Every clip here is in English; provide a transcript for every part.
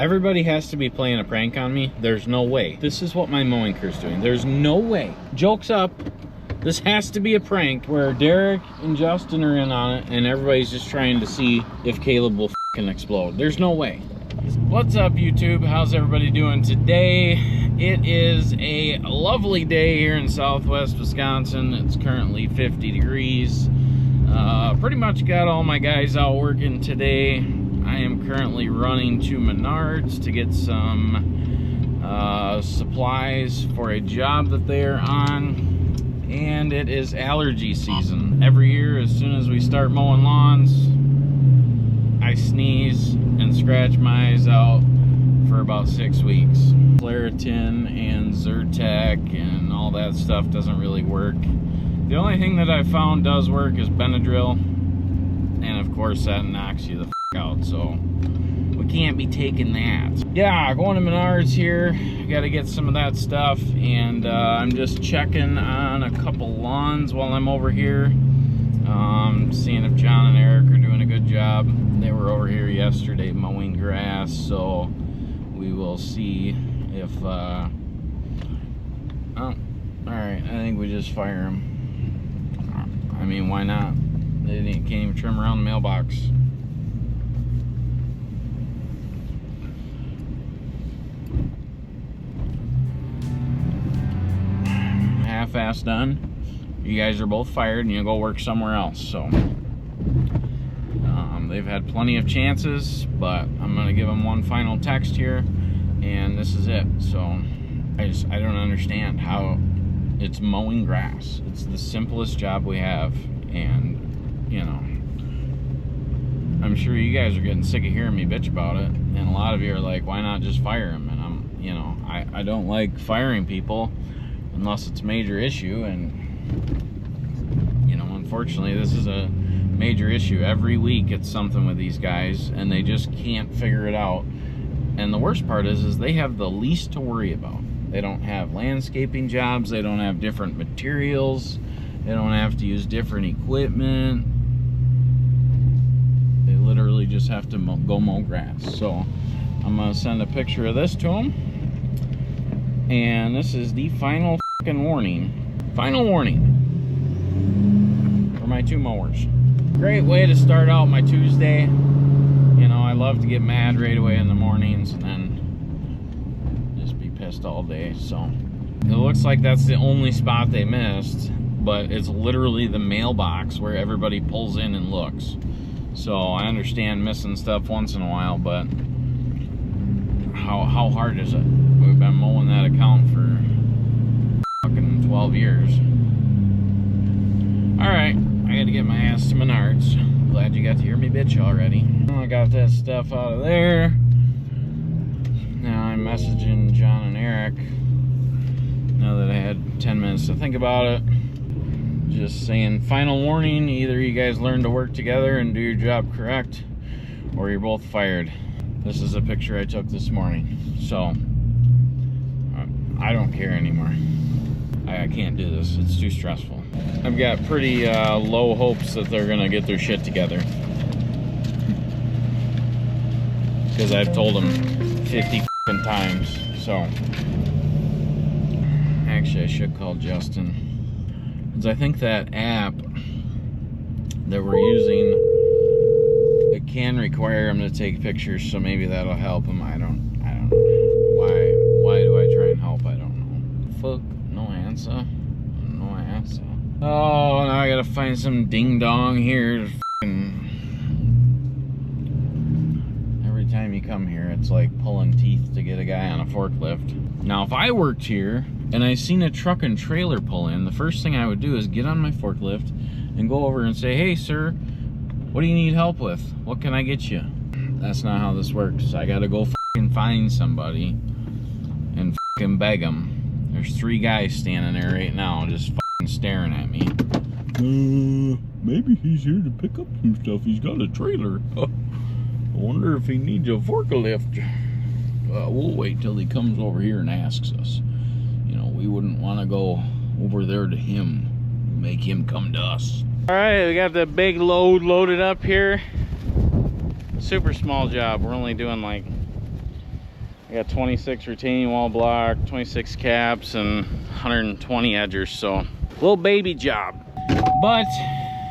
Everybody has to be playing a prank on me. There's no way. This is what my mowing crew's doing. There's no way. Joke's up. This has to be a prank where Derek and Justin are in on it and everybody's just trying to see if Caleb will fucking explode. There's no way. What's up, YouTube? How's everybody doing today? It is a lovely day here in Southwest Wisconsin. It's currently 50 degrees. Pretty much got all my guys out working today. I am currently running to Menards to get some supplies for a job that they're on, and it is allergy season. Every year as soon as we start mowing lawns, I sneeze and scratch my eyes out for about 6 weeks. Claritin and Zyrtec and all that stuff doesn't really work. The only thing that I found does work is Benadryl, and of course that knocks you the f out, so we can't be taking that. Yeah, going to Menards here. Got to get some of that stuff, and I'm just checking on a couple lawns while I'm over here, seeing if John and Eric are doing a good job. They were over here yesterday mowing grass, so we will see if oh, all right, I think we just fire them. I mean, why not? They can't even trim around the mailbox. Half-ass done. You guys are both fired and you'll go work somewhere else. So they've had plenty of chances, but I'm gonna give them one final text here, and this is it. So I don't understand how it's mowing grass. It's the simplest job we have, and you know, I'm sure you guys are getting sick of hearing me bitch about it, and a lot of you are like, why not just fire him? And you know, I don't like firing people unless it's a major issue, and you know, unfortunately this is a major issue. Every week it's something with these guys and they just can't figure it out. And the worst part is they have the least to worry about. They don't have landscaping jobs, they don't have different materials, they don't have to use different equipment. They literally just have to go mow grass. So I'm gonna send a picture of this to them, and this is the final fucking warning. Final warning for my two mowers. Great way to start out my Tuesday. You know, I love to get mad right away in the mornings and then just be pissed all day. So it looks like that's the only spot they missed, but it's literally the mailbox where everybody pulls in and looks. So I understand missing stuff once in a while, but how hard is it? We've been mowing that account for fucking 12 years. Alright, I gotta get my ass to Menards. Glad you got to hear me bitch already. I got that stuff out of there. Now I'm messaging John and Eric, now that I had 10 minutes to think about it. Just saying, final warning, either you guys learn to work together and do your job correct, or you're both fired. This is a picture I took this morning, so I don't care anymore. I can't do this, it's too stressful. I've got pretty low hopes that they're gonna get their shit together, because I've told them 50 times. So actually I should call Justin, because I think that app that we're using, it can require him to take pictures, so maybe that'll help him. I don't know. Why do I try and help? I don't know. Fuck, no answer. No answer. Oh, now I gotta find some ding dong here. Every time you come here, it's like pulling teeth to get a guy on a forklift. Now, if I worked here and I seen a truck and trailer pull in, the first thing I would do is get on my forklift and go over and say, hey sir, what do you need help with? What can I get you? That's not how this works. I gotta go find somebody and beg them. There's 3 guys standing there right now just staring at me. Maybe he's here to pick up some stuff. He's got a trailer. I wonder if he needs a forklift. We'll wait till he comes over here and asks us. You know, we wouldn't want to go over there to him, make him come to us. All right, we got the big load loaded up here. Super small job. We're only doing like I got 26 retaining wall block, 26 caps, and 120 edgers, so little baby job. But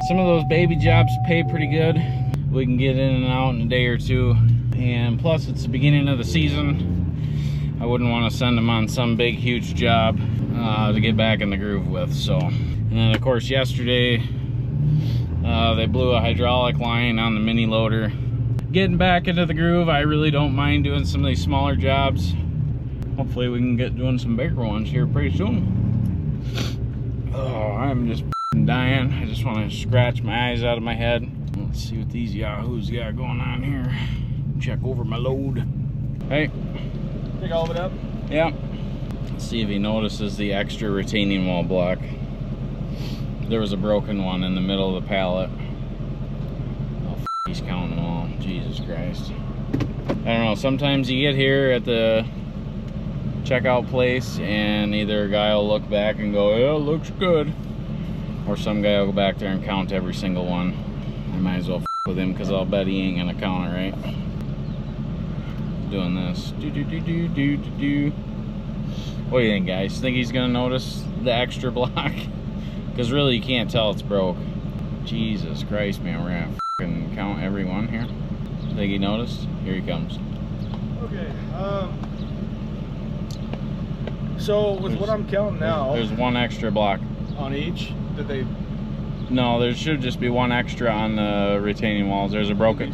some of those baby jobs pay pretty good. We can get in and out in a day or two, and plus it's the beginning of the season. I wouldn't want to send them on some big huge job to get back in the groove with. So, and then of course yesterday they blew a hydraulic line on the mini loader. Getting back into the groove, I really don't mind doing some of these smaller jobs. Hopefully we can get doing some bigger ones here pretty soon. Oh, I'm just dying. I just want to scratch my eyes out of my head. Let's see what these yahoos got going on here. Check over my load. Hey. Pick all of it up? Yeah. Let's see if he notices the extra retaining wall block. There was a broken one in the middle of the pallet. He's counting them all. Jesus Christ. I don't know. Sometimes you get here at the checkout place and either a guy will look back and go, yeah, it looks good. Or some guy will go back there and count every single one. I might as well with him because I'll bet he ain't gonna count it right. Doing this. What do you think, guys? Think he's gonna notice the extra block? Because really you can't tell it's broke. Jesus Christ, man. We're gonna count every one here. Think he noticed? Here he comes. Okay, so with what I'm counting now, there's one extra block on each. Did they? No, there should just be one extra on the retaining walls. There's a broken.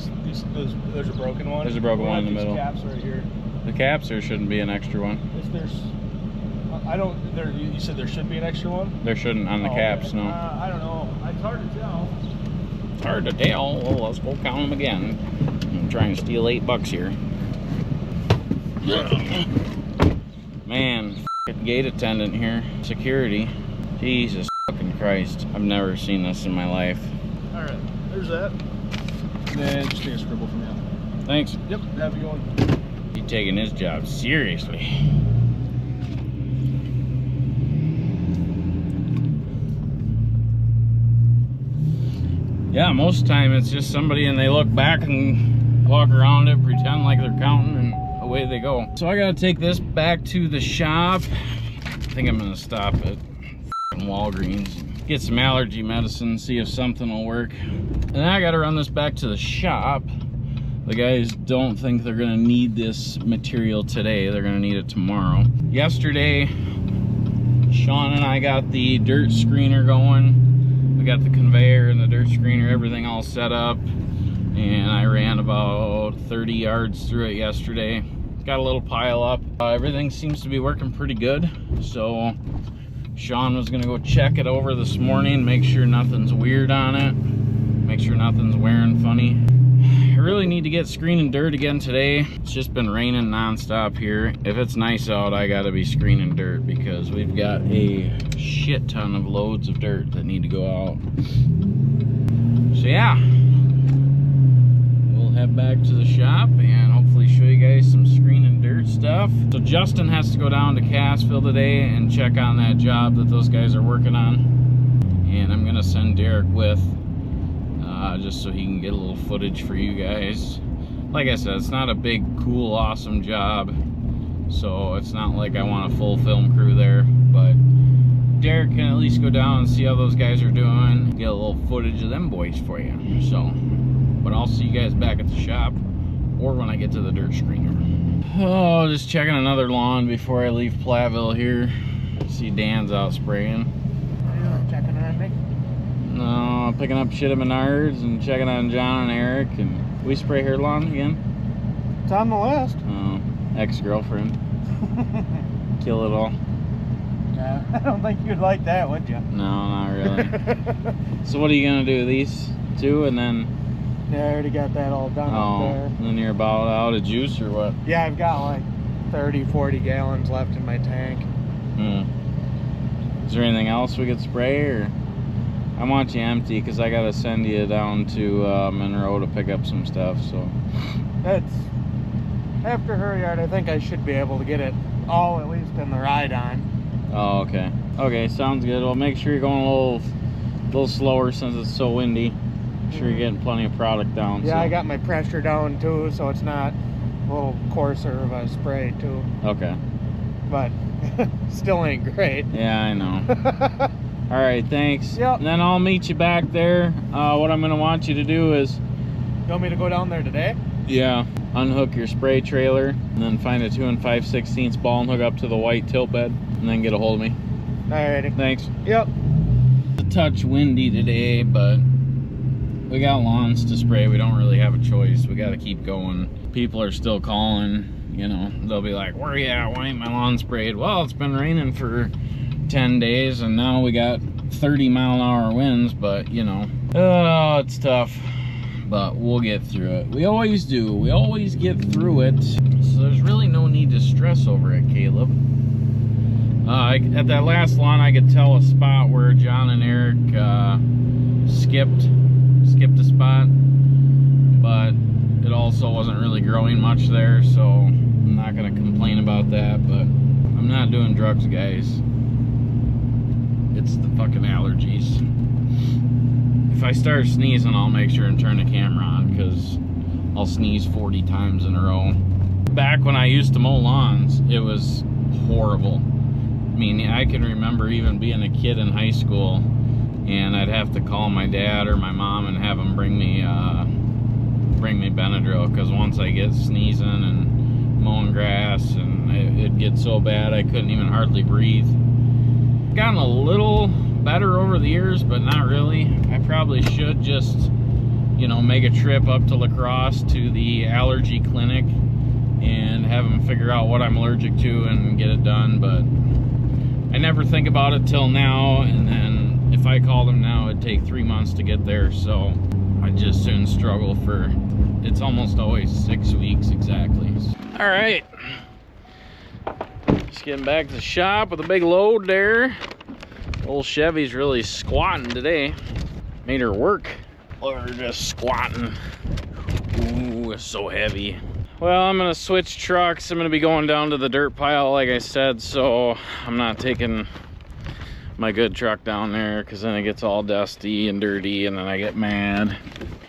There's a broken one. There's a broken one in the middle. Caps right here. The caps, there shouldn't be an extra one. I don't. You said there should be an extra one. There shouldn't on the caps, okay. no. I don't know. It's hard to tell. Hard to tell. Well, let's go count them again. I'm trying to steal $8 here. Man, gate attendant here. Security. Jesus fucking Christ. I've never seen this in my life. Alright, there's that. And then just take a scribble from you. Thanks. Yep, have a good one. He's taking his job seriously. Yeah, most of the time it's just somebody and they look back and walk around it, pretend like they're counting, and away they go. So I gotta take this back to the shop. I think I'm gonna stop at Walgreens, get some allergy medicine, see if something will work. And then I gotta run this back to the shop. The guys don't think they're gonna need this material today. They're gonna need it tomorrow. Yesterday, Sean and I got the dirt screener going. We got the conveyor and the dirt screener, everything all set up, and I ran about 30 yards through it yesterday. Got a little pile up. Everything seems to be working pretty good, so Sean was gonna go check it over this morning, make sure nothing's weird on it, make sure nothing's wearing funny. I really need to get screening dirt again today. It's just been raining non-stop here. If it's nice out, I gotta be screening dirt because we've got a shit ton of loads of dirt that need to go out. So yeah, we'll head back to the shop and hopefully show you guys some screening dirt stuff. So Justin has to go down to Cassville today and check on that job that those guys are working on. And I'm gonna send Derek with, just so he can get a little footage for you guys. Like I said, it's not a big, cool, awesome job, so it's not like I want a full film crew there, but Derek can at least go down and see how those guys are doing, get a little footage of them boys for you. So, but I'll see you guys back at the shop or when I get to the dirt screener. Oh, just checking another lawn before I leave Platteville here. See Dan's out spraying. Are you checking on me? No, picking up shit at Menards and checking on John and Eric. And we spray her lawn again? It's on the list. Oh, ex-girlfriend. Kill it all. Yeah, I don't think you'd like that, would you? No, not really. So what are you gonna do? These two and then? Yeah, I already got that all done up there. And then you're about out of juice or what? Yeah, I've got like 30-40 gallons left in my tank. Is there anything else we could spray, or? I want you empty because I gotta send you down to Monroe to pick up some stuff. So that's after her yard. I think I should be able to get it all at least in the ride on. Oh, okay. Okay, sounds good. Well, make sure you're going a little slower since it's so windy. Make sure you're getting plenty of product down. Yeah, so. I got my pressure down too, so it's not little coarser of a spray too. Okay. But still ain't great. Yeah, I know. All right, thanks. Yep. And then I'll meet you back there. What I'm gonna want you to do is, You want me to go down there today? yeah, unhook your spray trailer and then find a 2 5/16 ball and hook up to the white tilt bed and then get a hold of me. Alrighty. Thanks. Yep. It's a touch windy today, but we got lawns to spray. We don't really have a choice. We got to keep going. People are still calling, you know, they'll be like, where you at? Why ain't my lawn sprayed? Well, it's been raining for 10 days and now we got 30-mile-an-hour winds, but you know, oh, it's tough, but we'll get through it. We always do. We always get through it. So there's really no need to stress over it, Caleb. At that last lawn, I could tell a spot where John and Eric skipped a spot, but it also wasn't really growing much there, so I'm not gonna complain about that. But I'm not doing drugs, guys. It's the fucking allergies. If I start sneezing, I'll make sure and turn the camera on, because I'll sneeze 40 times in a row. Back when I used to mow lawns, it was horrible. I mean, I can remember even being a kid in high school, and I'd have to call my dad or my mom and have them bring me Benadryl, because once I get sneezing and mowing grass, and it'd get so bad I couldn't even hardly breathe. Gotten a little better over the years, but not really. I probably should just, you know, make a trip up to La Crosse to the allergy clinic and have them figure out what I'm allergic to and get it done, but I never think about it till now, and then if I call them now, it'd take 3 months to get there, so I just soon struggle for, it's almost always 6 weeks exactly. All right, just getting back to the shop with a big load there. Old Chevy's really squatting today. Made her work, or just squatting. Ooh, it's so heavy. Well, I'm gonna switch trucks. I'm gonna be going down to the dirt pile, like I said, so I'm not taking my good truck down there, because then it gets all dusty and dirty, and then I get mad.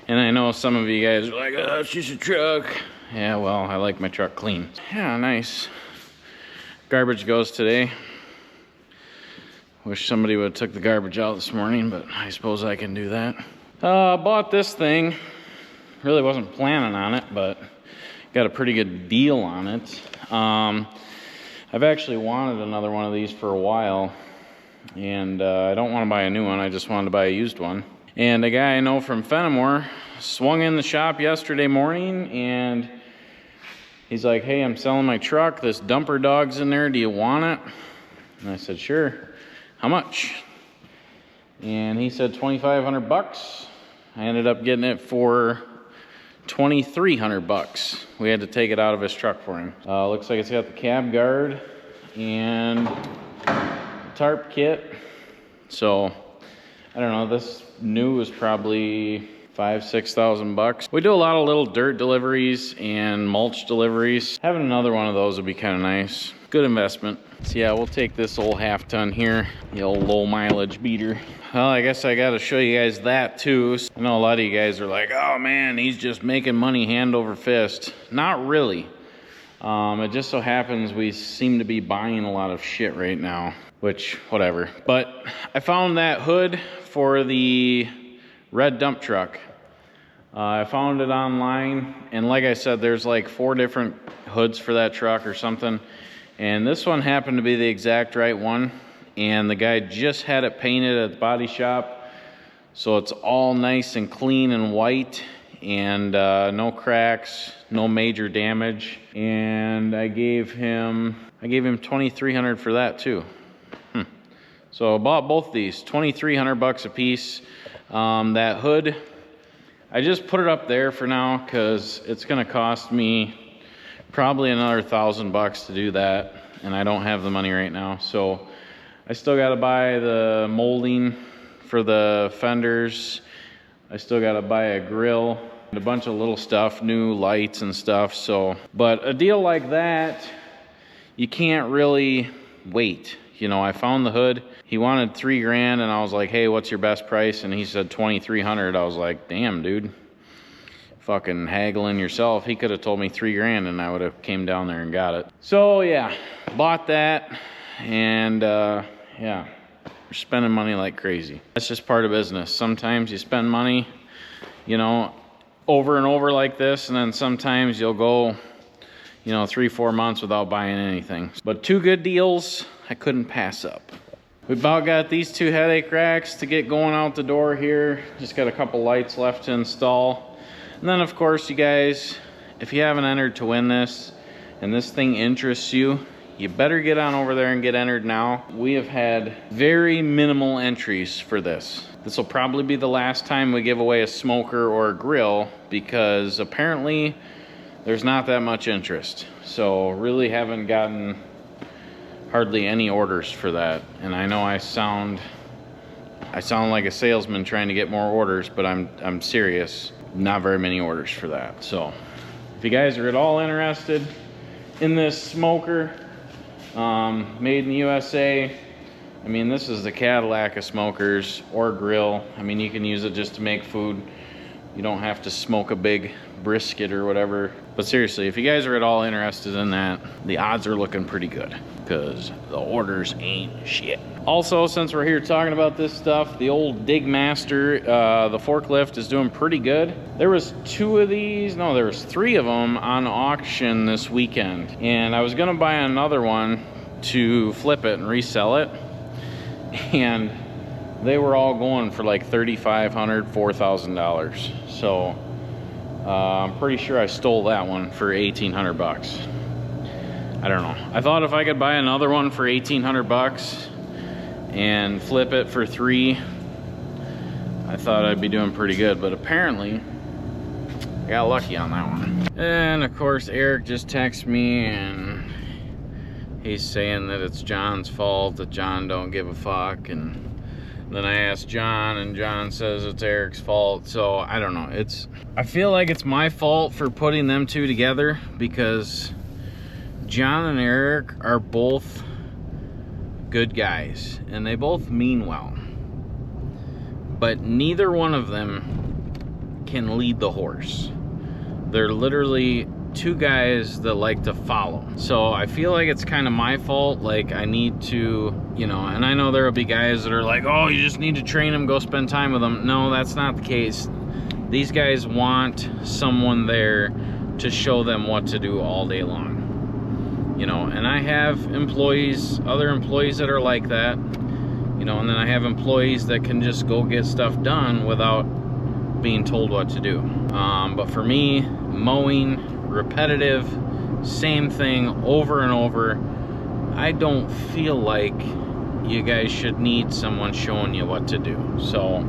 And I know some of you guys are like, oh, it's just a truck. Yeah, well, I like my truck clean. Yeah, nice. Garbage goes today. Wish somebody would have took the garbage out this morning, but I suppose I can do that. Bought this thing. Really wasn't planning on it, but got a pretty good deal on it. I've actually wanted another one of these for a while, and I don't want to buy a new one. I just wanted to buy a used one. And a guy I know from Fenimore swung in the shop yesterday morning, and he's like, hey, I'm selling my truck. This dumper dog's in there. Do you want it? And I said, sure. How much? And he said $2,500. I ended up getting it for $2,300. We had to take it out of his truck for him. Looks like it's got the cab guard and tarp kit. So I don't know, this new is probably $5,000–6,000. We do a lot of little dirt deliveries and mulch deliveries. Having another one of those would be kind of nice. Good investment. So yeah, we'll take this old half-ton here, the old low mileage beater. Well, I guess I got to show you guys that too. I know a lot of you guys are like, oh man, he's just making money hand over fist. Not really. It just so happens we seem to be buying a lot of shit right now, which, whatever. But I found that hood for the red dump truck. I found it online, and like I said, there's like 4 different hoods for that truck or something. And this one happened to be the exact right one. And the guy just had it painted at the body shop. So it's all nice and clean and white, and no cracks, no major damage. And I gave him $2,300 for that too. So I bought both these, $2,300 a piece. That hood, I just put it up there for now because it's gonna cost me probably another $1,000 to do that, and I don't have the money right now. So I still got to buy the molding for the fenders. I still got to buy a grill, and a bunch of little stuff, new lights and stuff. So, but a deal like that, you can't really wait. You know, I found the hood. He wanted $3,000, and I was like, hey, what's your best price? And he said $2,300. I was like, damn, dude. fucking haggling yourself. He could have told me $3,000 and I would have came down there and got it. So yeah, bought that, and yeah, we're spending money like crazy. That's just part of business. Sometimes you spend money, you know, over and over like this, and then sometimes you'll go, you know, 3-4 months without buying anything. But 2 good deals I couldn't pass up. We about got these 2 headache racks to get going out the door here. Just got a couple lights left to install. And then of course, you guys, if you haven't entered to win this and this thing interests you, you better get on over there and get entered now. We have had very minimal entries for this. This will probably be the last time we give away a smoker or a grill, because apparently there's not that much interest. So really haven't gotten hardly any orders for that. And I know I sound like a salesman trying to get more orders, but I'm serious. Not very many orders for that. So if you guys are at all interested in this smoker, made in the USA, I mean, this is the Cadillac of smokers or grill. I mean, you can use it just to make food. You don't have to smoke a big brisket or whatever. But seriously, if you guys are at all interested in that, the odds are looking pretty good, because the orders ain't shit. Also, since we're here talking about this stuff, the old Dig Master, the forklift is doing pretty good. There was 2 of these, no, there was 3 of them on auction this weekend. And I was gonna buy another one to flip it and resell it. And they were all going for like $3,500, $4,000. So I'm pretty sure I stole that one for 1,800 bucks. I don't know. I thought if I could buy another one for 1,800 bucks and flip it for 3, I thought I'd be doing pretty good. But apparently, I got lucky on that one. And of course, Eric just texted me and he's saying that it's John's fault, that John don't give a fuck. And then I asked John, and John says it's Eric's fault. So I don't know. I feel like it's my fault for putting them 2 together, because John and Eric are both good guys and they both mean well, but neither one of them can lead the horse. They're literally 2 guys that like to follow. So I feel like it's kind of my fault. Like, I need to, you know, and I know there will be guys that are like, oh, you just need to train them, go spend time with them. No, that's not the case. These guys want someone there to show them what to do all day long. You know, and I have employees, other employees that are like that, you know, and then I have employees that can just go get stuff done without being told what to do. But for me, mowing, repetitive, same thing over and over, I don't feel like you guys should need someone showing you what to do. So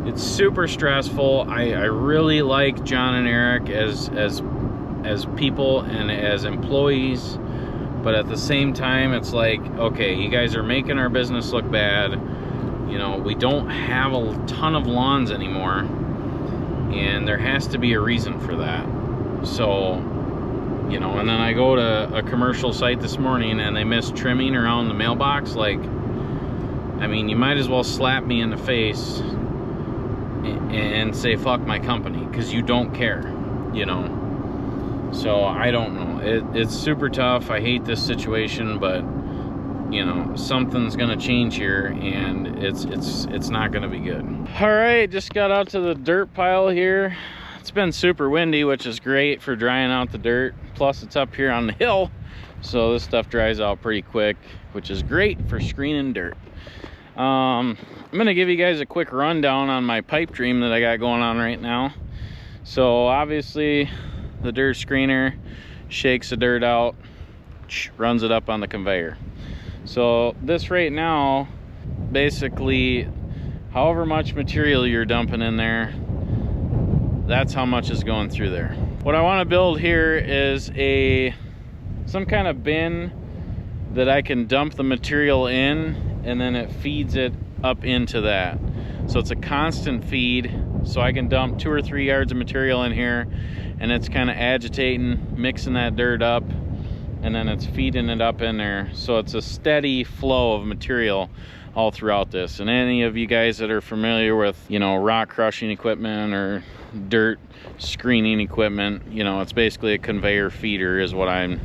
it's super stressful. I really like John and Eric as people and as employees, but at the same time, it's like, okay, you guys are making our business look bad. You know, we don't have a ton of lawns anymore, and there has to be a reason for that. So, you know, and then I go to a commercial site this morning and they missed trimming around the mailbox. Like, I mean, you might as well slap me in the face and say fuck my company, because you don't care, you know. So I don't know, it's super tough. I hate this situation, but you know, something's gonna change here, and it's not gonna be good. All right, just got out to the dirt pile here. It's been super windy, which is great for drying out the dirt. Plus it's up here on the hill, so this stuff dries out pretty quick, which is great for screening dirt. I'm gonna give you guys a quick rundown on my pipe dream that I got going on right now. So obviously the dirt screener shakes the dirt out, runs it up on the conveyor. So this right now, basically, however much material you're dumping in there, that's how much is going through there. What I want to build here is some kind of bin that I can dump the material in, and then it feeds it up into that. So it's a constant feed, so I can dump 2 or 3 yards of material in here, and it's kind of agitating, mixing that dirt up, and then it's feeding it up in there. So it's a steady flow of material. all throughout this. And any of you guys that are familiar with, you know, rock crushing equipment or dirt screening equipment, you know, it's basically a conveyor feeder is what I'm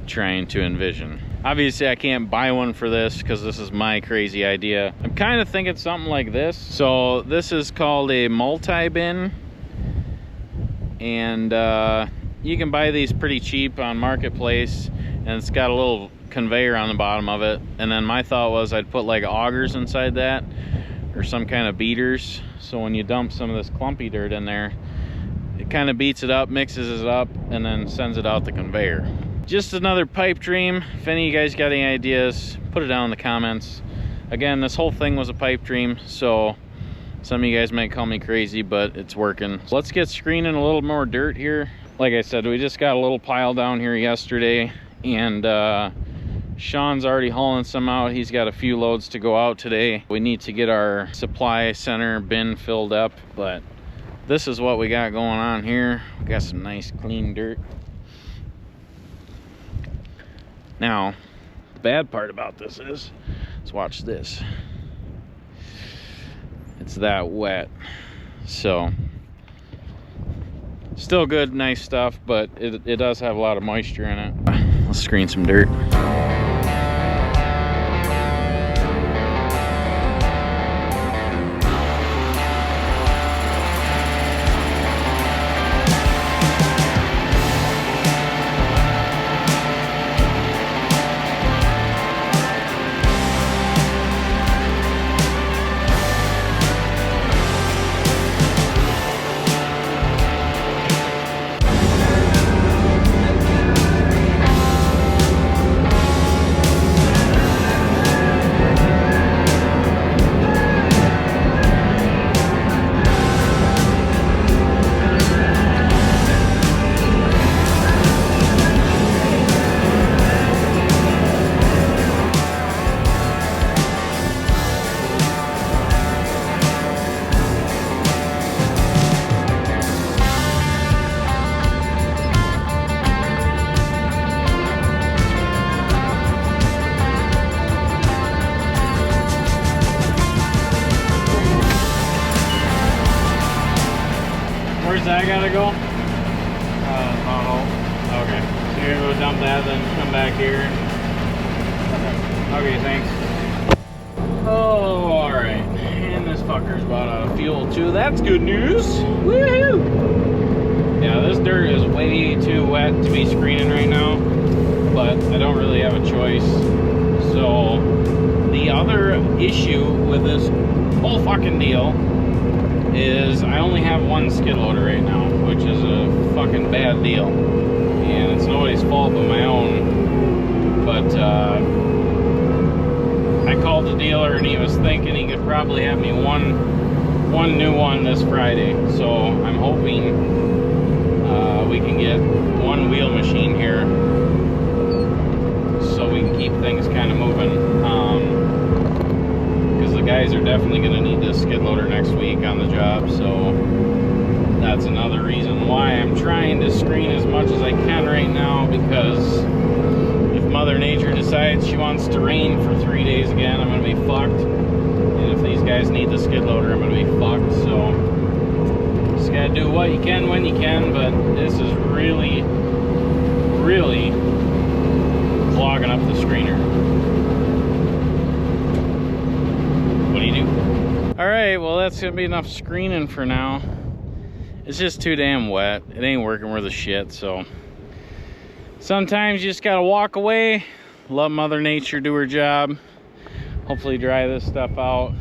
trying to envision. Obviously I can't buy one for this because this is my crazy idea. I'm kind of thinking something like this. So this is called a multi-bin, and you can buy these pretty cheap on Marketplace, and it's got a little conveyor on the bottom of it. And then my thought was I'd put like augers inside that or some kind of beaters, so when you dump some of this clumpy dirt in there, it kind of beats it up, mixes it up, and then sends it out the conveyor. Just another pipe dream. If any of you guys got any ideas, put it down in the comments. Again, this whole thing was a pipe dream, so some of you guys might call me crazy, but it's working. So let's get screening a little more dirt here. Like I said, we just got a little pile down here yesterday, and Sean's already hauling some out. He's got a few loads to go out today. We need to get our supply center bin filled up, but this is what we got going on here. We got some nice clean dirt. Now, the bad part about this is, let's watch this. It's that wet. So, still good, nice stuff, but it does have a lot of moisture in it. Let's screen some dirt. I gotta go? Okay. So you're gonna go dump that, then come back here? Okay, thanks. Oh, alright. And this fucker's about out of fuel too. That's good news. Woohoo! Yeah, this dirt is way too wet to be screening right now, but I don't really have a choice. So, the other issue with this whole fucking deal is I only have one skid loader right now, which is a fucking bad deal, and it's nobody's fault but my own. But I called the dealer and he was thinking he could probably have me one new one this Friday, so I'm hoping we can get one wheel machine here so we can keep things kind of moving. The guys are definitely going to need this skid loader next week on the job, so that's another reason why I'm trying to screen as much as I can right now, because if Mother Nature decides she wants to rain for 3 days again, I'm going to be fucked. And if these guys need the skid loader, I'm going to be fucked. So just got to do what you can when you can, but this is really clogging up the screener. Alright, well that's gonna be enough screening for now. It's just too damn wet. It ain't working worth a shit, so sometimes you just gotta walk away, let Mother Nature do her job, hopefully dry this stuff out.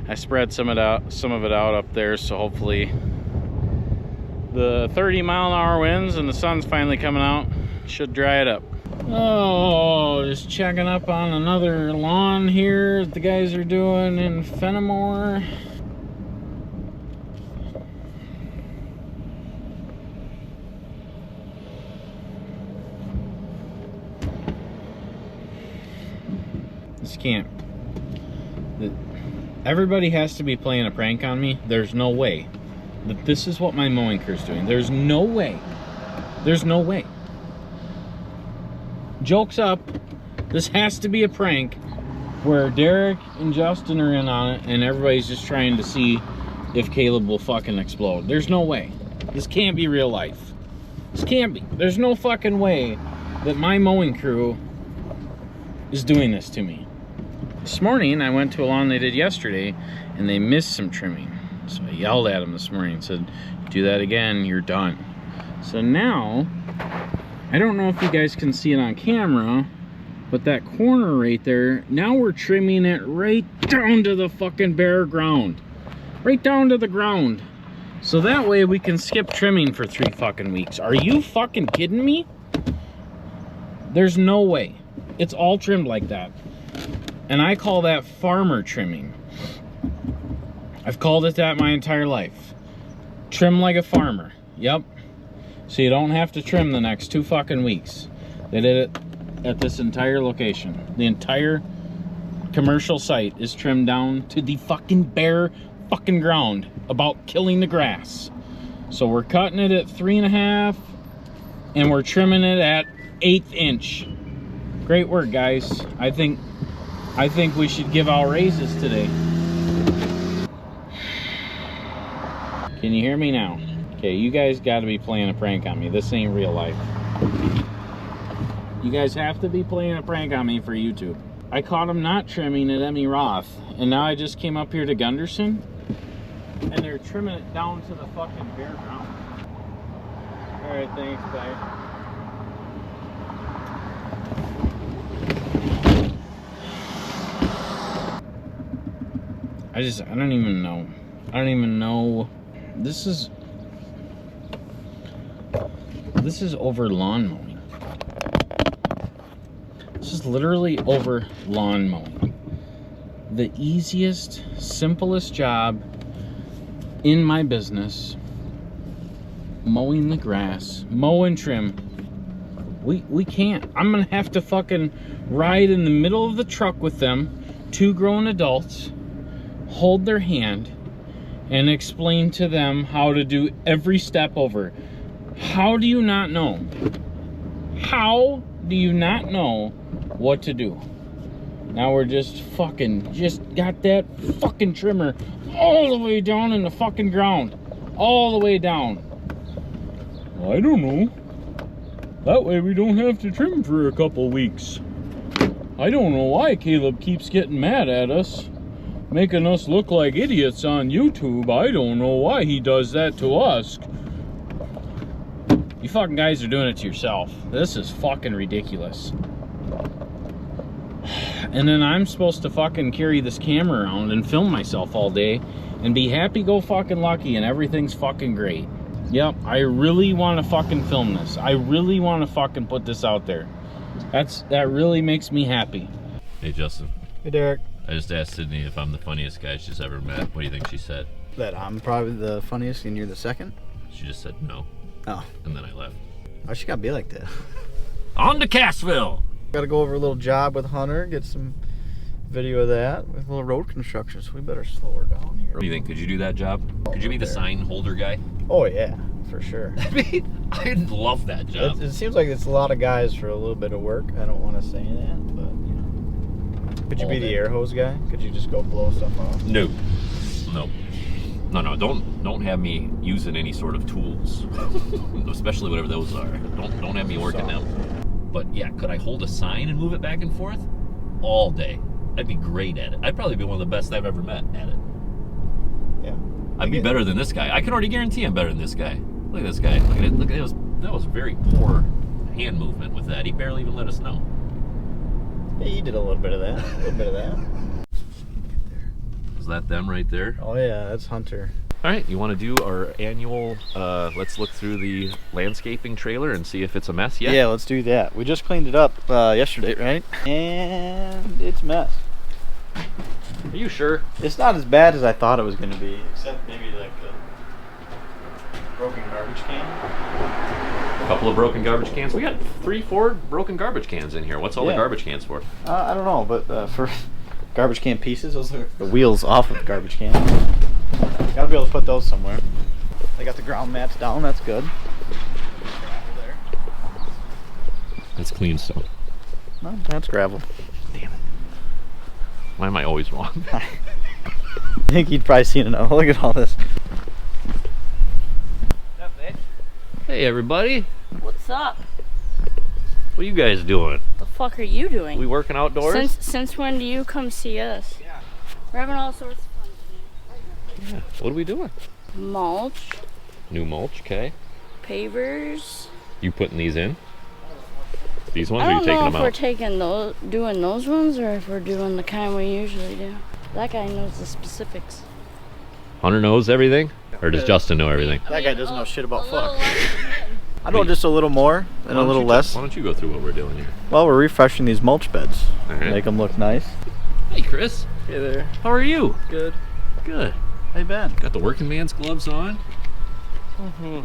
I spread some of it out up there, so hopefully the 30-mile-an-hour winds and the sun's finally coming out should dry it up. Oh, just checking up on another lawn here the guys are doing in Fenimore. This can't. Everybody has to be playing a prank on me. There's no way that this is what my mowing crew's doing. There's no way. There's no way. Joke's up. This has to be a prank. where Derek and Justin are in on it, and everybody's just trying to see if Caleb will fucking explode. There's no way. This can't be real life. This can't be. There's no fucking way that my mowing crew is doing this to me. This morning, I went to a lawn they did yesterday, and they missed some trimming. So I yelled at them this morning and said, do that again, you're done. So now, I don't know if you guys can see it on camera, but that corner right there, now we're trimming it right down to the fucking bare ground. Right down to the ground. So that way we can skip trimming for 3 fucking weeks. Are you fucking kidding me? There's no way. It's all trimmed like that. And I call that farmer trimming. I've called it that my entire life. Trim like a farmer. Yep. So you don't have to trim the next 2 fucking weeks. They did it at this entire location. The entire commercial site is trimmed down to the fucking bare fucking ground, about killing the grass. So we're cutting it at 3.5 and we're trimming it at 1/8 inch. Great work, guys. I think we should give out raises today. Can you hear me now? Okay, you guys got to be playing a prank on me. This ain't real life. You guys have to be playing a prank on me for YouTube. I caught him not trimming at Emmy Roth, and now I just came up here to Gunderson, and they're trimming it down to the fucking bare ground. All right, thanks, bye. I don't even know. I don't even know. This is over lawn mowing. This is literally over lawn mowing. The easiest, simplest job in my business. Mowing the grass, mow and trim. We can't. I'm gonna have to fucking ride in the middle of the truck with them, 2 grown adults, hold their hand, and explain to them how to do every step over. How do you not know? How do you not know what to do? Now we're just got that fucking trimmer all the way down in the fucking ground. All the way down. I don't know. That way we don't have to trim for a couple weeks. I don't know why Caleb keeps getting mad at us, making us look like idiots on YouTube. I don't know why he does that to us. You fucking guys are doing it to yourself. This is fucking ridiculous. And then I'm supposed to fucking carry this camera around and film myself all day and be happy go fucking lucky and everything's fucking great. Yep, I really want to fucking film this. I really want to fucking put this out there. That really makes me happy. Hey Justin. Hey Derek. I just asked Sydney if I'm the funniest guy she's ever met. What do you think she said? That I'm probably the funniest and you're the second? She just said no. Oh. And then I left. Why she gotta be like that? On to Cassville! Gotta go over a little job with Hunter, get some video of that. With a little road construction, so we better slow her down here. What do you think? Could you do that job? Could you be the sign holder guy? Oh yeah, for sure. I mean, I love that job. It seems like it's a lot of guys for a little bit of work. I don't want to say that, but you know. Could you be the air hose guy? Could you just go blow stuff off? No. No. No, don't have me using any sort of tools, especially whatever those are. Don't have me working them. But yeah, could I hold a sign and move it back and forth? All day. I'd be great at it. I'd probably be one of the best I've ever met at it. Yeah. I'd be better than this guy. I can already guarantee I'm better than this guy. Look at this guy. Look at it. Look at it. That was very poor hand movement with that. He barely even let us know. Yeah, you did a little bit of that. A little bit of that. Is that them right there? Oh yeah, that's Hunter. All right, you want to do our annual, let's look through the landscaping trailer and see if it's a mess yet? Yeah, let's do that. We just cleaned it up yesterday, right? And it's a mess. Are you sure? It's not as bad as I thought it was going to be, except maybe like a broken garbage can. A couple of broken garbage cans. We got 3-4 broken garbage cans in here. What's all the garbage cans for? I don't know, but for garbage can pieces, those are the wheels off of the garbage can. Gotta be able to put those somewhere. They got the ground mats down, that's good. That's clean stuff. No, that's gravel. Damn it. Why am I always wrong? I think he'd probably seen enough. Look at all this. Hey everybody, What's up? what are you guys doing? The fuck are you doing? We working outdoors? Since when do you come see us? Yeah. We're having all sorts of fun today. Yeah. What are we doing? Mulch, New mulch, okay. pavers. You putting these in? These ones, I or are you don't taking know them if we're out? taking those, doing those ones, or if we're doing the kind we usually do. That guy knows the specifics. Hunter knows everything? Or does Justin know everything? That guy doesn't know shit about A little fuck. less than him. I know just a little more and a little less. Why don't you go through what we're doing here? Well, we're refreshing these mulch beds. All right. Make them look nice. Hey Chris, Hey there. how are you? Good. Good. Hey Ben. Got the working man's gloves on. You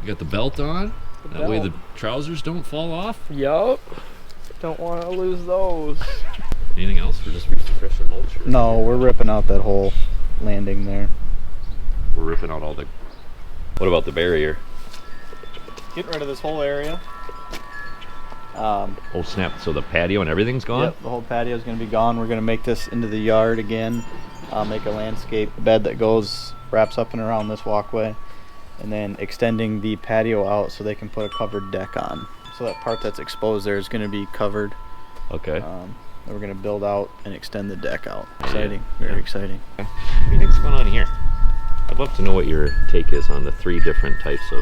got the belt on. That way the trousers don't fall off. Yup. Don't want to lose those. Anything else? We're just refreshing mulch. or- No, we're ripping out that whole landing there. We're ripping out all the... What about the barrier? Getting rid of this whole area. Oh snap, so the patio and everything's gone? Yep, the whole patio is going to be gone. We're going to make this into the yard again. Make a landscape bed that wraps up and around this walkway, and then extending the patio out so they can put a covered deck on. So that part that's exposed there is going to be covered. Okay. And we're going to build out and extend the deck out. Exciting, very Yeah. exciting. What do you think's going on here? I'd love to know what your take is on the 3 different types of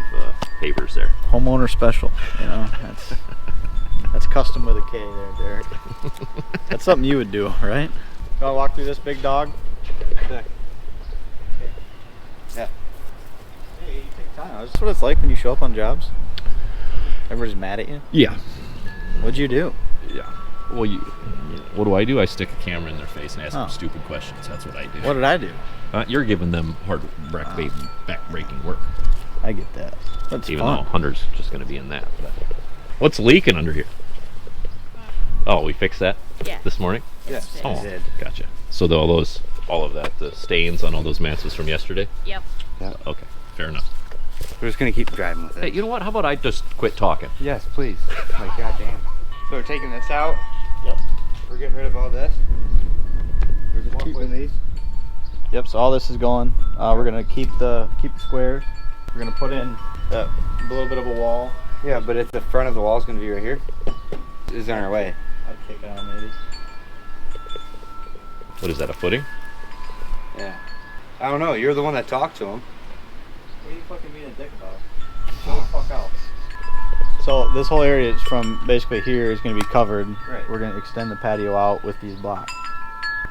pavers there. Homeowner special, you know. That's custom with a K there, Derek. That's something you would do, right? You want to walk through this big dog? Yeah. Hey, you take time. That's what it's like when you show up on jobs. Everybody's mad at you. Yeah. What'd you do? Yeah. Well, what do? I stick a camera in their face and ask them Oh. stupid questions. That's what I do. What did I do? You're giving them hard back-breaking work. I get that. That's Even fun. though Hunter's just going to be in that. But what's leaking under here? Oh, we fixed that Yeah. this morning? It's Yes. fixed. Oh, did. gotcha. So all of that, the stains on all those mats was from yesterday? Yep. Okay, fair enough. We're just gonna keep driving with it. Hey, you know what? How about I just quit talking? Yes, please. Like goddamn. So we're taking this out. Yep. We're getting rid of all this. We're just keeping these. Yep. So all this is going. We're gonna keep the squares. We're gonna put in a little bit of a wall. Yeah, but if the front of the wall is gonna be right here, it's on our way. I'd kick it out maybe. What is that, a footing? Yeah. I don't know. You're the one that talked to him. What are you fucking being a dick about? Go the fuck out. So this whole area is from basically here is going to be covered. Right. We're going to extend the patio out with these blocks.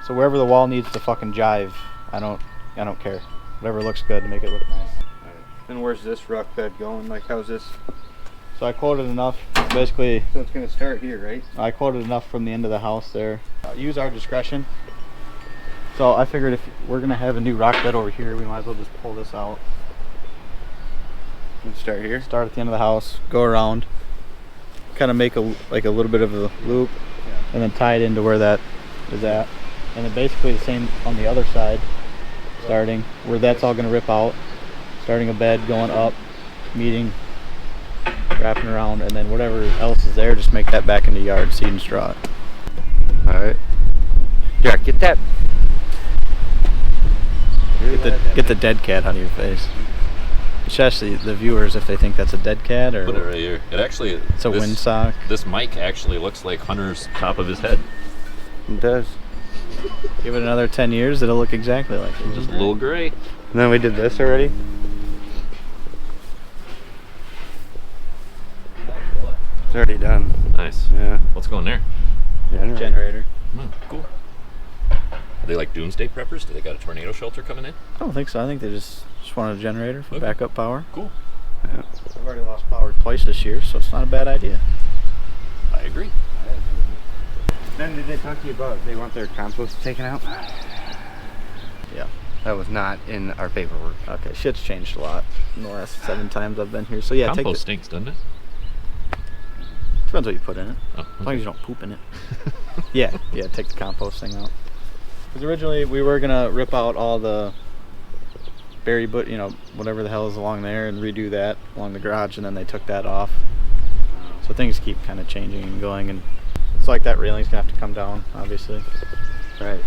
So wherever the wall needs to fucking jive, I don't care. Whatever looks good to make it look nice. And where's this rough bed going? Like, how's this? So I quoted enough. Basically, So it's gonna start here, right? I quoted enough from the end of the house there. Use our discretion. So I figured if we're going to have a new rock bed over here, we might as well just pull this out. Let's start here. Start at the end of the house, go around, kind of make a little bit of a loop, and then tie it into where that is at, and then basically the same on the other side, starting where that's all going to rip out, starting a bed, going up, meeting, wrapping around, and then whatever else is there, just make that back into yard, seed and straw it. All right. Jack, get that. Get the dead cat out of your face. Especially the viewers if they think that's a dead cat or Put it right here. It actually... it's a windsock. This mic actually looks like Hunter's top of his head. It does. Give it another 10 years, it'll look exactly like it. Just a little gray. And then we did this already. It's already done. Nice. Yeah. What's going there? Generator. Cool. Are they like doomsday preppers? Do they got a tornado shelter coming in? I don't think so. I think they just wanted a generator for Okay. backup power. Cool. I've already lost power twice this year, so it's not a bad idea. I agree. Then did they talk to you about they want their compost taken out? Yeah. That was not in our paperwork. Okay, shit's changed a lot in the last 7 times I've been here. So yeah, Compost stinks, doesn't it? depends what you put in it. Oh, As long as you don't poop in it. yeah, take the compost thing out. Because originally we were gonna rip out all the berry whatever the hell is along there and redo that along the garage, and then they took that off. So things keep kind of changing and going, and it's like that railing's gonna have to come down, obviously. Right.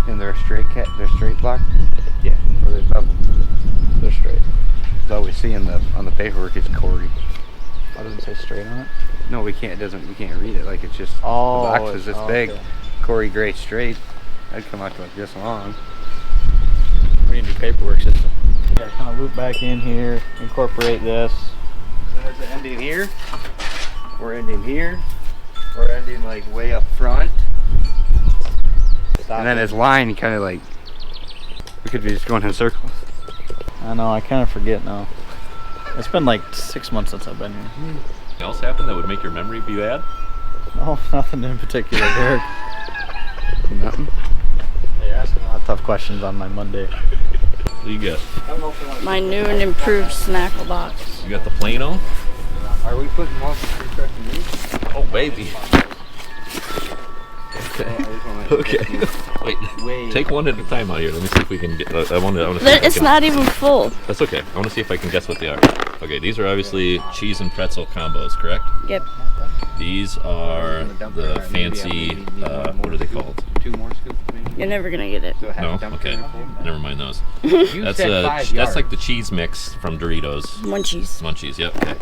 And they're a straight cat. They're straight block. Yeah, Or they're double. they're straight. All we see on the paperwork is Corey. Why does it say straight on it? No, we can't. We can't read it. Like it's just Oh, the box is this big. okay. Corey Gray straight. That'd come out to like this long. We need a new paperwork system. Yeah, kind of loop back in here, incorporate this. So there's an ending here. We're ending here. We're ending like way up front. And then his line kind of like, we could be just going in circles. I know, I kind of forget now. It's been like 6 months since I've been here. Anything else happen that would make your memory be bad? No, nothing in particular, Derek. Nothing. You're asking a lot of tough questions on my Monday. What do you get? My new and improved snackle box. You got the Plano? Are we putting more construction these? Oh, baby. Okay. Okay. Wait. Take one at a time out here. Let me see if we can get. I want to. It's not even full. That's okay. I want to see if I can guess what they are. Okay, these are obviously cheese and pretzel combos, correct? Yep. These are the fancy. What are they called? 2 more scoops, maybe. You're never gonna get it. So half No. a dump Okay. trailer full? Never mind those. You That's said 5 that's yards. like the cheese mix from Doritos. Munchies. Munchies. Yep. Okay.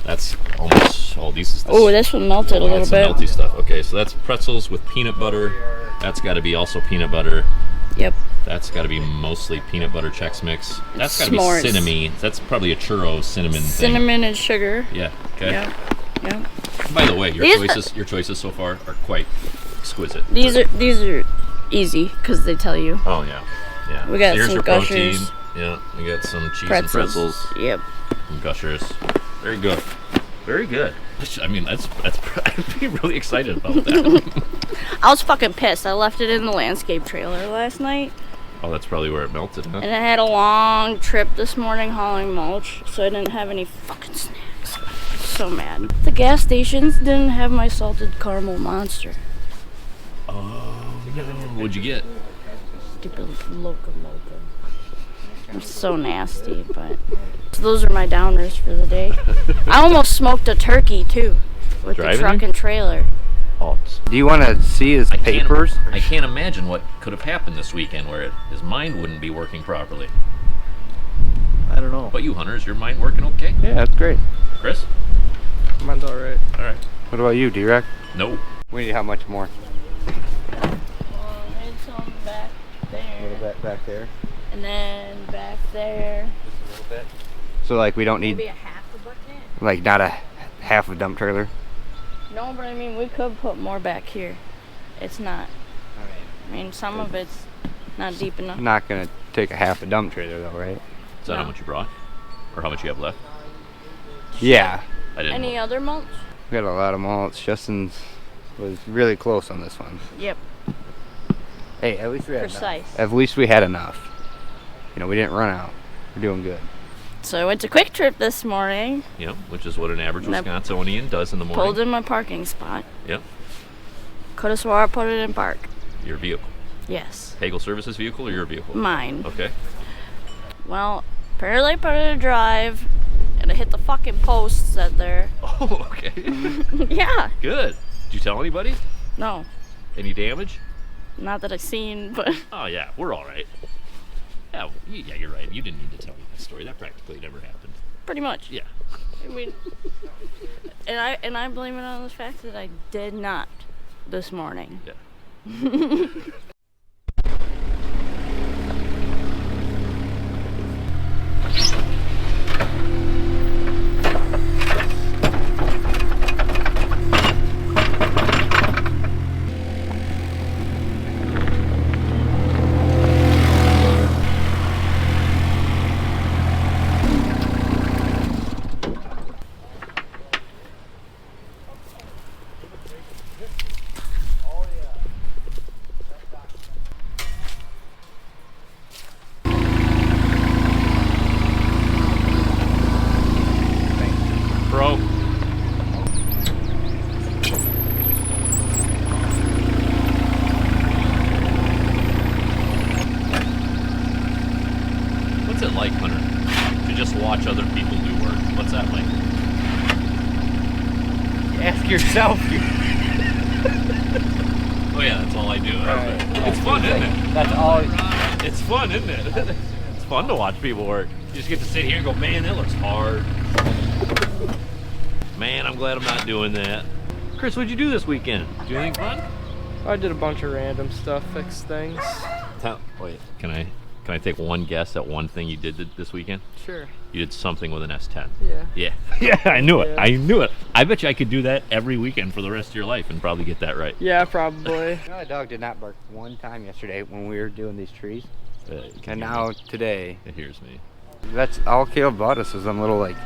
That's almost. Oh, these is. Oh, this one melted a little That's bit. some melty stuff. Okay, so that's pretzels with peanut butter. That's got to be also peanut butter. Yep. That's got to be mostly peanut butter Chex Mix. That's got to be S'mores. cinnamon. That's probably a churro cinnamon thing. Cinnamon and sugar. Yeah. Okay. Yep. Yep. By the way, These your choices so far are quite exquisite. These are easy because they tell you. Oh yeah. Yeah. We got Here's some your Gushers. protein. Yeah. We got some cheese Pretzels. and pretzels. Yep. Some Gushers. Very good. Very good. I mean, that's I'd be really excited about that. I was fucking pissed. I left it in the landscape trailer last night, Oh, that's probably where it melted, huh? and I had a long trip this morning hauling mulch, so I didn't have any fucking snacks. So mad. The gas stations didn't have my salted caramel monster. Oh, no. What'd you get? Stupid loca. I'm so nasty, but so those are my downers for the day. I almost smoked a turkey too, with the Driving truck you? and trailer. Oh, Do you want to see his papers? I can't imagine what could have happened this weekend where his mind wouldn't be working properly. I don't know. But you, Hunter, is your mind working okay? Yeah, that's great. Chris? Mine's alright. All right. What about you, D-Rec? No. We need how much more? It's on back A there, little bit back there. and then back there. Just a little bit. So like we don't need Maybe a half a bucket. like not a half a dump trailer. No, but I mean we could put more back here. It's not. I mean some of it's not deep enough. I'm not gonna take a half a dump trailer though, right? Is that how No. much you brought? Or how much you have left? Yeah. I didn't Any know. other mulch? We got a lot of mulch. Justin's was really close on this one. Yep. Hey, at least we had Precise. enough. At least we had enough. You know, we didn't run out. We're doing good. So I went to Quick Trip this morning. Yep, which is what an average And I Wisconsinian does in the morning. Pulled in my parking spot. Yep, Could have swore I put it in park. your vehicle. Yes. Pagel Services vehicle or your vehicle? Mine. Okay. Well, apparently I put it in drive and I hit the fucking posts that there. Oh, okay. Yeah. Good. Did you tell anybody? No. Any damage? Not that I've seen, but Oh yeah, we're all right. Yeah, yeah, you're right. You didn't need to tell me that story. That practically never happened. pretty much. Yeah. I mean, and I blame it on the fact that I did not this morning. Yeah. Bro. What's it like, Hunter, to just watch other people do work? What's that like? Ask yourself. Oh yeah, that's all I do. Right. It's fun, isn't it? That's all. It's fun, isn't it? It's fun to watch people work. You just get to sit here and go, man, that looks hard. Man, I'm glad I'm not doing that. Chris, what'd you do this weekend? Did you do anything fun? I did a bunch of random stuff, fixed things. Wait, can I take one guess at one thing you did this weekend? Sure. You did something with an S10. Yeah. Yeah. Yeah, I knew it. Yeah. I knew it. I bet you I could do that every weekend for the rest of your life and probably get that right. Yeah, probably. You know, the dog did not bark one time yesterday when we were doing these trees. You can And hear now me. today, It hears me. that's all Caleb bought us was them little like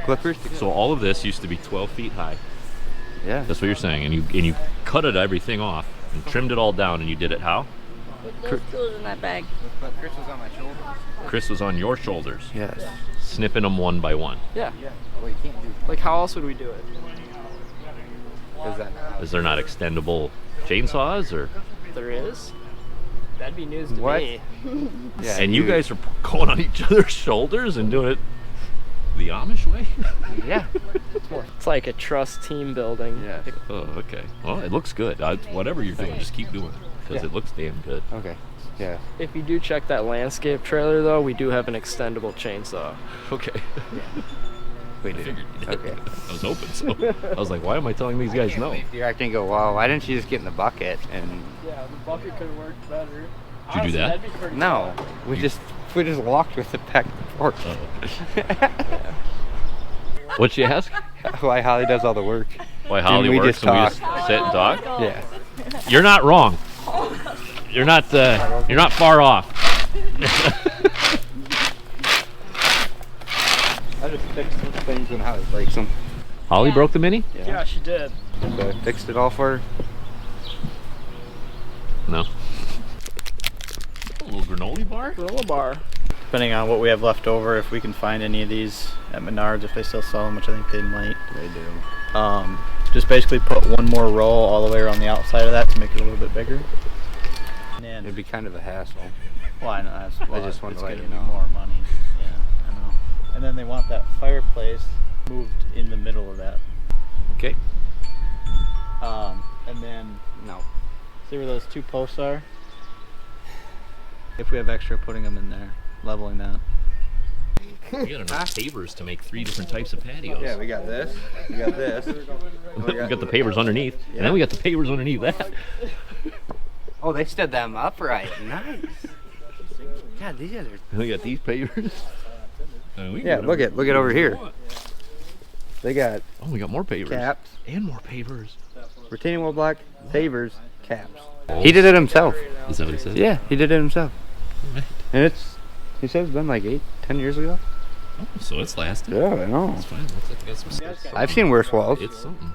clippers. So all of this used to be 12 feet high. Yeah. That's what you're saying. And you cut it everything off and trimmed it all down, and you did it how? Put those tools in that bag. But Chris was on my shoulders. Chris was on your shoulders, Yes. snipping them one by one. Yeah. Well, you can't do Like, how else would we do it? because that. Is there not extendable chainsaws or? There is? That'd be news to What? me. Yeah. And you guys are going on each other's shoulders and doing it the Amish way? Yeah. It's like a trust team building. Yeah. Oh, okay. Well, it looks good. Whatever you're doing, just keep doing it because Yeah. it looks damn good. Okay. Yeah. If you do check that landscape trailer, though, we do have an extendable chainsaw. Okay. We I did. figured you did. Okay. I was hoping so. I was like, why am I telling these guys no? Did You're acting go, wow, why didn't you just get in the bucket? And Yeah, the bucket could have worked better. you do that? That'd be pretty no, we just walked with it back and forth. What'd she ask? Why Holly does all the work. Why Holly we works just and we just sit and talk? Yeah. You're not wrong. You're not far off. I just fixed some things when Holly breaks them. Holly Yeah. broke the Mini? Yeah, she did. So I fixed it all for her. No. A little granola bar? Granola bar. Depending on what we have left over, if we can find any of these at Menards, if they still sell them, which I think they might. They do. Just basically put one more row all the way around the outside of that to make it a little bit bigger. And then, It'd be kind of a hassle. well, I know that's well, just wanted it's to let gonna you be know. more money. Yeah, I know. And then they want that fireplace moved in the middle of that. Okay. And then No. see where those two posts are? If we have extra, putting them in there, leveling that. We got enough pavers to make 3 different types of patios. Yeah, we got this. We got this. We got the pavers underneath, and then we got the pavers underneath that. Oh, they stood them upright. Nice. God, these guys are. And we got these pavers. Yeah, look at over here. They got Oh, we got more pavers. caps, And more pavers. retaining wall block, pavers, caps. He did it himself. Is that what he said? Yeah, he did it himself. And he said it's been like 8-10 years ago. Oh, so it's lasted. Yeah, I know. It's fine. Looks like we got some stuff. I've seen worse walls. It's something.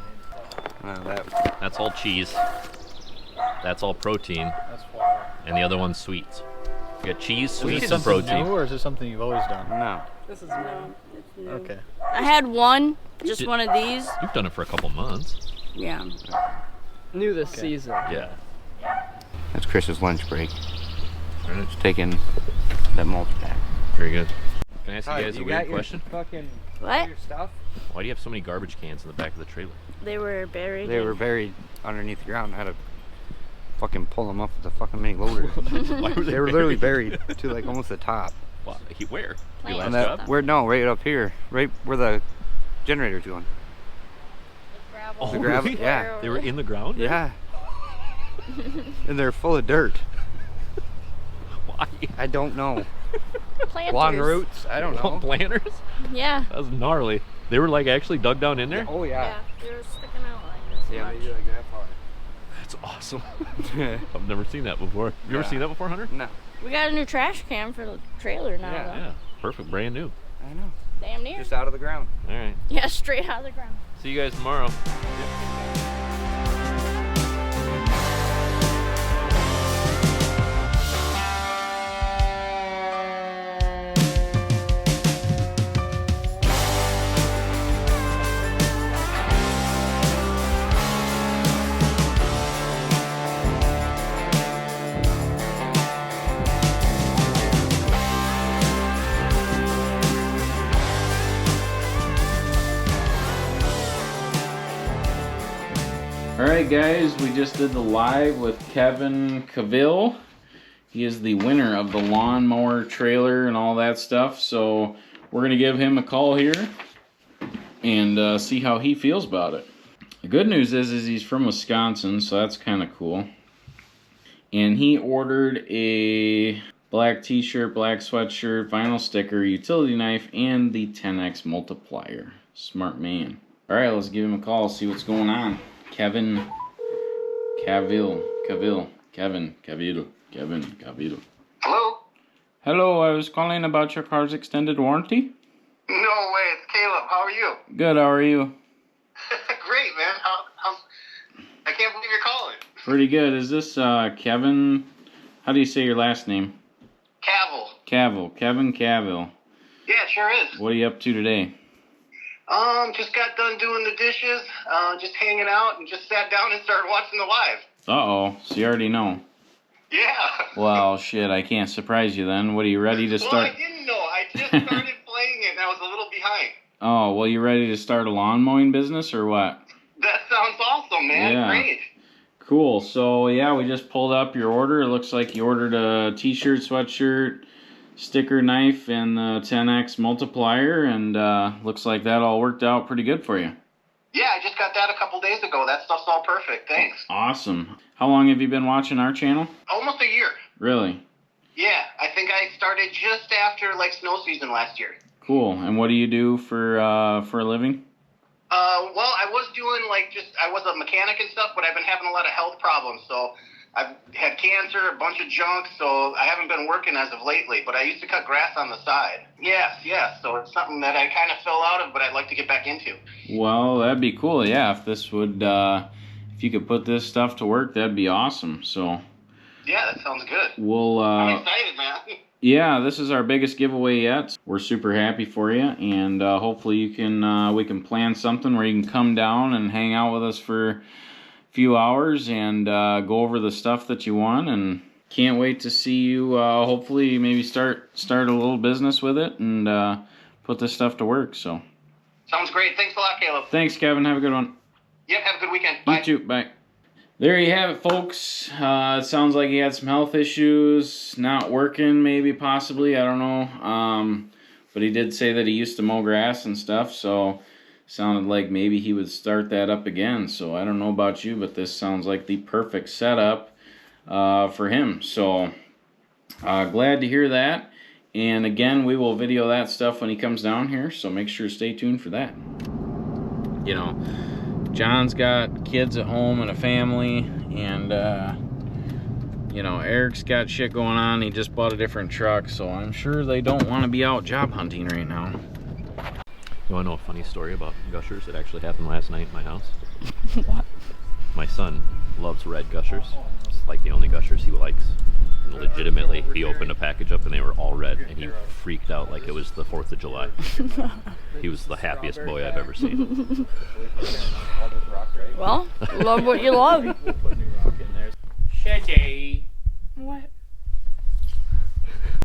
That, That's all cheese. That's all protein. That's far. And the other one's sweets. We got cheese, Is sweets, this and something protein. new, or is this something you've always done? no. This is No, it's new. Okay. I had one, just did- one of these. You've done it for a couple months. Yeah. new this season. Yeah. That's Chris's lunch break. Just taking that mulch back. Very good. Can I ask you guys a weird question? Fucking What? stuff? Why do you have so many garbage cans in the back of the trailer? They were buried. They were buried underneath the ground. I had to fucking pull them up with the fucking mini loader. Why were They were literally buried to like almost the top. Why? Where? Your Plants. last And job? that, where no, right up here, right where the generator's going. Oh, The gravel, really? yeah, They were in the ground? yeah. And they're full of dirt. Why? I don't know. Planters. Long roots. I don't know. Planters? Yeah. That was gnarly. They were like actually dug down in there? Oh yeah. They were sticking out like this Yeah, much. maybe like that far. That's awesome. I've never seen that before. You ever Yeah. seen that before, Hunter? No. We got a new trash can for the trailer now, Yeah. though. Yeah. Perfect. Brand new. I know. Damn near. Just out of the ground. All right. Yeah, straight out of the ground. See you guys tomorrow. Alright guys, we just did the live with Kevin Cassville. He is the winner of the lawnmower trailer and all that stuff. So we're going to give him a call here and see how he feels about it. The good news is he's from Wisconsin, so that's kind of cool. And he ordered a black t-shirt, black sweatshirt, vinyl sticker, utility knife, and the 10x multiplier. Smart man. Alright, let's give him a call, see what's going on. Kevin Cassville. Hello? Hello, I was calling about your car's extended warranty. No way, it's Caleb. How are you? Good, how are you? Great, man. I can't believe you're calling. Pretty good. Is this Kevin? How do you say your last name? Cavill. Kevin Cassville. Yeah, it sure is. What are you up to today? Just got done doing the dishes, just hanging out, and just sat down and started watching the live. Uh-oh, so you already know. Yeah. Well, shit, I can't surprise you then. What, are you ready to start? Well, I didn't know. I just started playing it, and I was a little behind. Oh, well, you ready to start a lawn mowing business or what? That sounds awesome, man. Yeah. Great. Cool. So, yeah, we just pulled up your order. It looks like you ordered a t-shirt, sweatshirt, sticker knife, and the 10x multiplier, and looks like that all worked out pretty good for you. Yeah, I just got that a couple days ago. That stuff's all perfect. Thanks. Awesome. How long have you been watching our channel? Almost a year. Really? Yeah, I think I started just after, like, snow season last year. Cool. And what do you do for a living? Well, I was doing, like, I was a mechanic and stuff, but I've been having a lot of health problems, so I've had cancer, a bunch of junk, so I haven't been working as of lately, but I used to cut grass on the side. Yes, so it's something that I kind of fell out of, but I'd like to get back into. Well, that'd be cool, yeah, if this would, if you could put this stuff to work, that'd be awesome, so. Yeah, that sounds good. We'll, I'm excited, man. Yeah, this is our biggest giveaway yet. We're super happy for you, and hopefully you can, we can plan something where you can come down and hang out with us for a few hours and go over the stuff that you want, and can't wait to see you, hopefully maybe start a little business with it and put this stuff to work, so. Sounds great. Thanks a lot, Caleb. Thanks, Kevin. Have a good one. Yep, have a good weekend. Bye. You too. Bye. There you have it, folks. It sounds like he had some health issues, not working maybe, possibly, I don't know. But he did say that he used to mow grass and stuff, so sounded like maybe he would start that up again. So I don't know about you, but this sounds like the perfect setup for him. So glad to hear that. And again, we will video that stuff when he comes down here, so make sure to stay tuned for that. You know, John's got kids at home and a family, and you know, Eric's got shit going on. He just bought a different truck, so I'm sure they don't want to be out job hunting right now. You want to know a funny story about gushers that actually happened last night in my house? What? My son loves red gushers. It's like the only gushers he likes. And legitimately, he opened a package up and they were all red, and he freaked out like it was the 4th of July. He was the happiest boy I've ever seen. Well, love what you love. Shitty.